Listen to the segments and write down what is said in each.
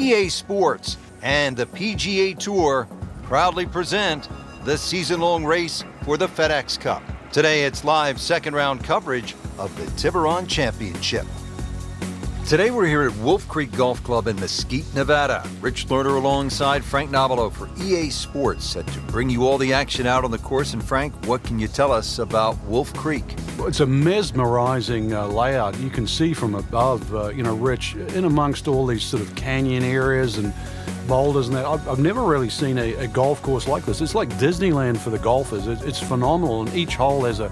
EA Sports and the PGA Tour proudly present the season-long race for the FedEx Cup. Today it's live second-round coverage of the Tiburon Championship. Today we're here at Wolf Creek Golf Club in Mesquite, Nevada. Rich Lerner alongside Frank Nobilo for EA Sports, set to bring you all the action out on the course. And Frank, what can you tell us about Wolf Creek? Well, it's a mesmerizing layout. You can see from above, Rich, in amongst all these sort of canyon areas and boulders and that. I've never really seen a golf course like this. It's like Disneyland for the golfers. It's phenomenal, and each hole has a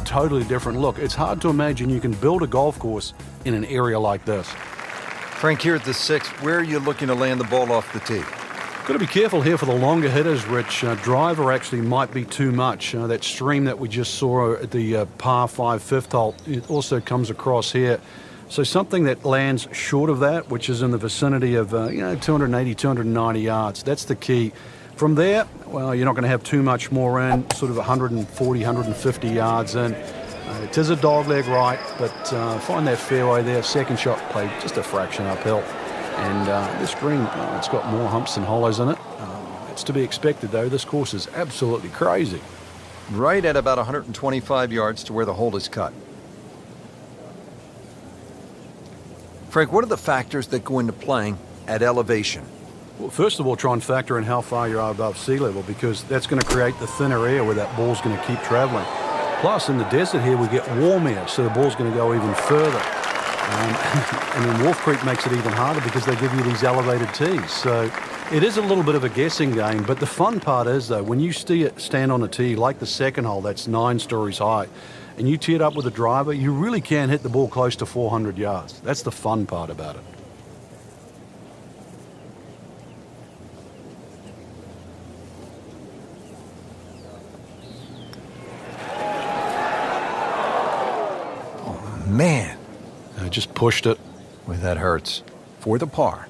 totally different look. It's hard to imagine you can build a golf course in an area like this. Frank, here at the sixth, where are you looking to land the ball off the tee? Got to be careful here for the longer hitters, Rich. Driver actually might be too much. That stream that we just saw at the par 5 fifth hole, it also comes across here. So something that lands short of that, which is in the vicinity of 280, 290 yards. That's the key. From there, well, you're not going to have too much more in, sort of 140, 150 yards in. It is a dogleg right, but find that fairway there. Second shot played just a fraction uphill. And this green, it's got more humps than hollows in it. It's to be expected, though. This course is absolutely crazy. Right at about 125 yards to where the hole is cut. Frank, what are the factors that go into playing at elevation? Well, first of all, try and factor in how far you are above sea level, because that's going to create the thinner air where that ball's going to keep traveling. Plus, in the desert here, we get warm air, so the ball's going to go even further. And then Wolf Creek makes it even harder because they give you these elevated tees. So it is a little bit of a guessing game, but the fun part is, though, when you stand on a tee like the second hole, that's 9 stories high, and you tee it up with a driver, you really can hit the ball close to 400 yards. That's the fun part about it. Oh, man. I just pushed it. Well, that hurts. For the par.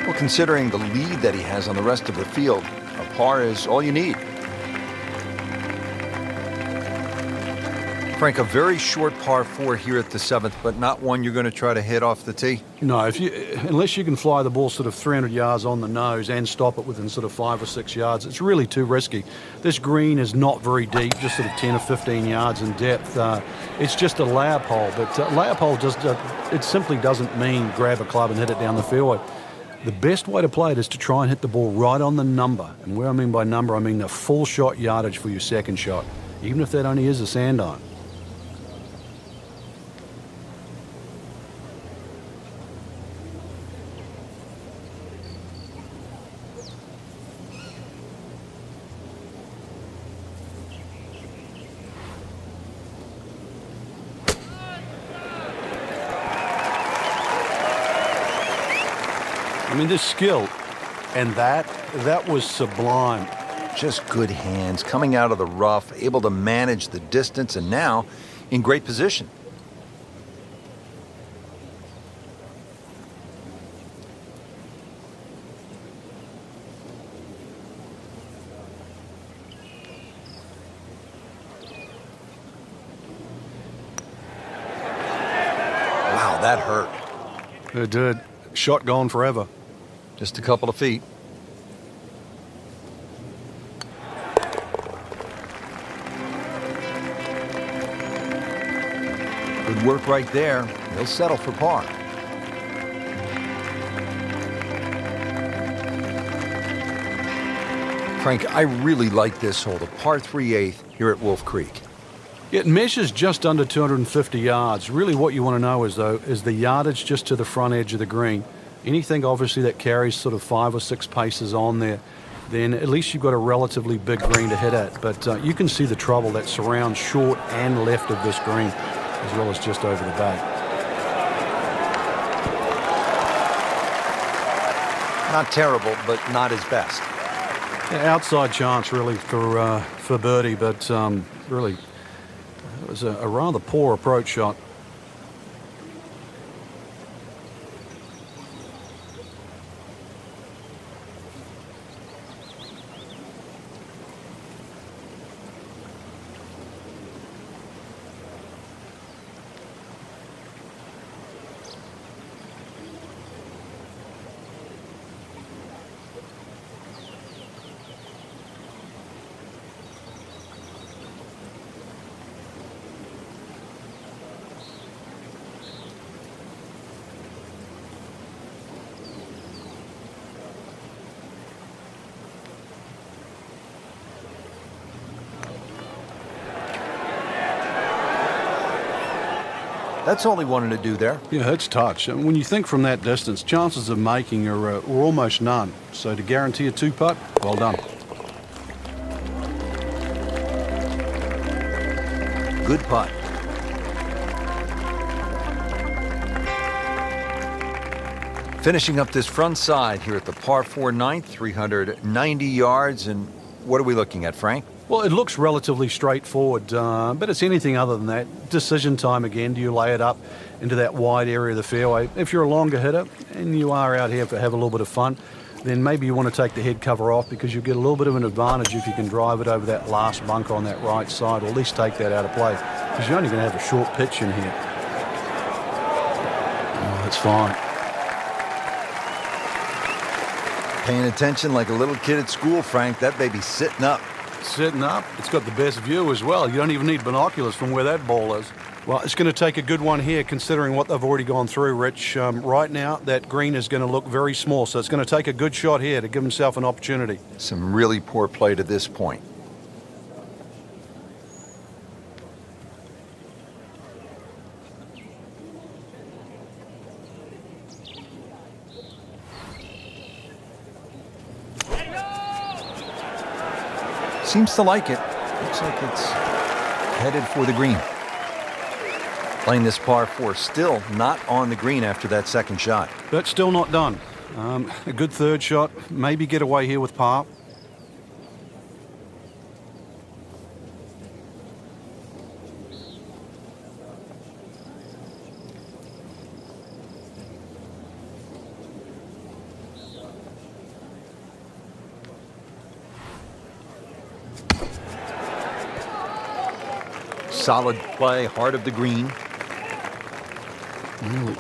Well, considering the lead that he has on the rest of the field, a par is all you need. Frank, a very short par 4 here at the 7th, but not one you're going to try to hit off the tee? No, unless you can fly the ball sort of 300 yards on the nose and stop it within sort of 5 or 6 yards, it's really too risky. This green is not very deep, just sort of 10 or 15 yards in depth. It's just a layup hole, but layup hole it simply doesn't mean grab a club and hit it down the fairway. The best way to play it is to try and hit the ball right on the number. And where I mean by number, I mean the full shot yardage for your second shot, even if that only is a sand iron. I mean, this skill, and that was sublime. Just good hands, coming out of the rough, able to manage the distance, and now in great position. Wow, that hurt. It did. Shot gone forever. Just a couple of feet. Good work right there. He'll settle for par. Frank, I really like this hole, the par 3/8 here at Wolf Creek. It measures just under 250 yards. Really what you want to know is the yardage just to the front edge of the green. Anything obviously that carries sort of 5 or 6 paces on there, then at least you've got a relatively big green to hit at. But you can see the trouble that surrounds short and left of this green, as well as just over the back. Not terrible, but not his best. Yeah, outside chance really for birdie, but really it was a rather poor approach shot. That's all he wanted to do there. Yeah, it's touch. And when you think from that distance, chances of making are almost none. So to guarantee a 2-putt, well done. Good putt. Finishing up this front side here at the par 4 ninth, 390 yards. And what are we looking at, Frank? Well, it looks relatively straightforward, but it's anything other than that. Decision time again. Do you lay it up into that wide area of the fairway? If you're a longer hitter and you are out here to have a little bit of fun, then maybe you want to take the head cover off because you'll get a little bit of an advantage if you can drive it over that last bunker on that right side, or at least take that out of play, because you're only going to have a short pitch in here. Oh, that's fine. Paying attention like a little kid at school, Frank. That baby's sitting up. Sitting up. It's got the best view as well. You don't even need binoculars from where that ball is. Well, it's going to take a good one here considering what they've already gone through, Rich. Right now, that green is going to look very small, so it's going to take a good shot here to give himself an opportunity. Some really poor play to this point. Seems to like it. Looks like it's headed for the green. Playing this par 4, still not on the green after that second shot. But still not done. A good third shot. Maybe get away here with par. Solid play, heart of the green. Really.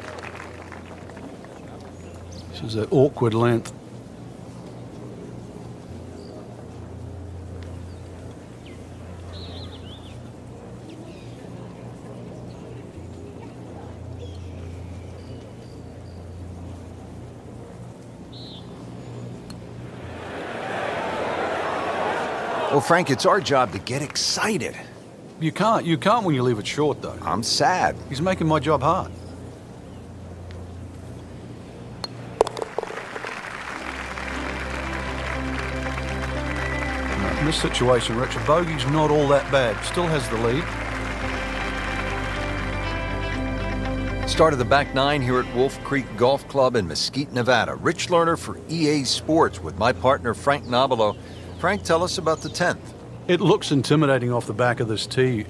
This is an awkward length. Well, Frank, it's our job to get excited. You can't when you leave it short, though. I'm sad. He's making my job hard. In this situation, Rich, a bogey's not all that bad. Still has the lead. Start of the back nine here at Wolf Creek Golf Club in Mesquite, Nevada. Rich Lerner for EA Sports with my partner, Frank Nobilo. Frank, tell us about the 10th. It looks intimidating off the back of this tee,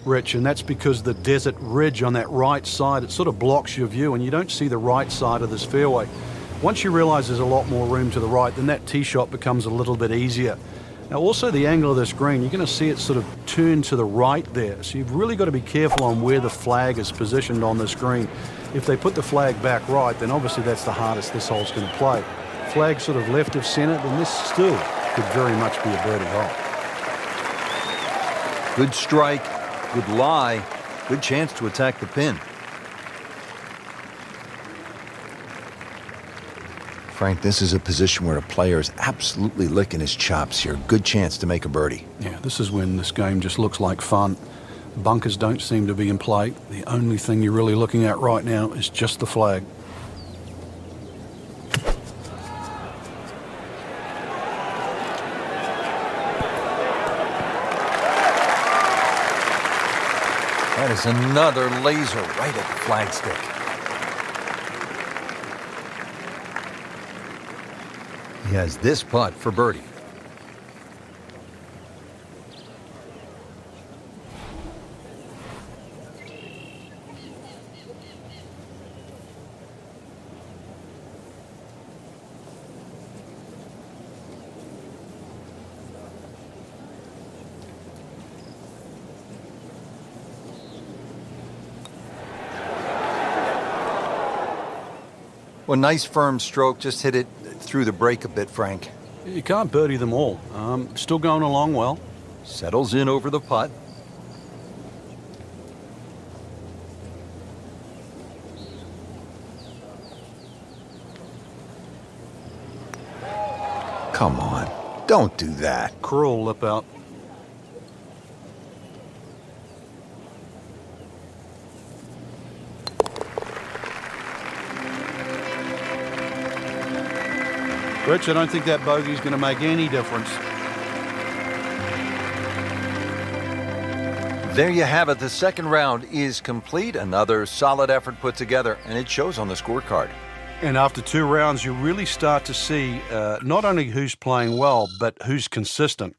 Rich, and that's because the desert ridge on that right side, it sort of blocks your view and you don't see the right side of this fairway. Once you realize there's a lot more room to the right, then that tee shot becomes a little bit easier. Now also the angle of this green, you're going to see it sort of turn to the right there. So you've really got to be careful on where the flag is positioned on this green. If they put the flag back right, then obviously that's the hardest this hole's going to play. Flag sort of left of center, then this still could very much be a birdie hole. Good strike, good lie, good chance to attack the pin. Frank, this is a position where a player is absolutely licking his chops here. Good chance to make a birdie. Yeah, this is when this game just looks like fun. Bunkers don't seem to be in play. The only thing you're really looking at right now is just the flag. That is another laser right at the flagstick. He has this putt for birdie. Well, nice firm stroke. Just hit it through the break a bit, Frank. You can't birdie them all. Still going along well. Settles in over the putt. Come on. Don't do that. Cruel lip out. Rich, I don't think that bogey is going to make any difference. There you have it. The second round is complete. Another solid effort put together, and it shows on the scorecard. And after 2 rounds, you really start to see not only who's playing well, but who's consistent.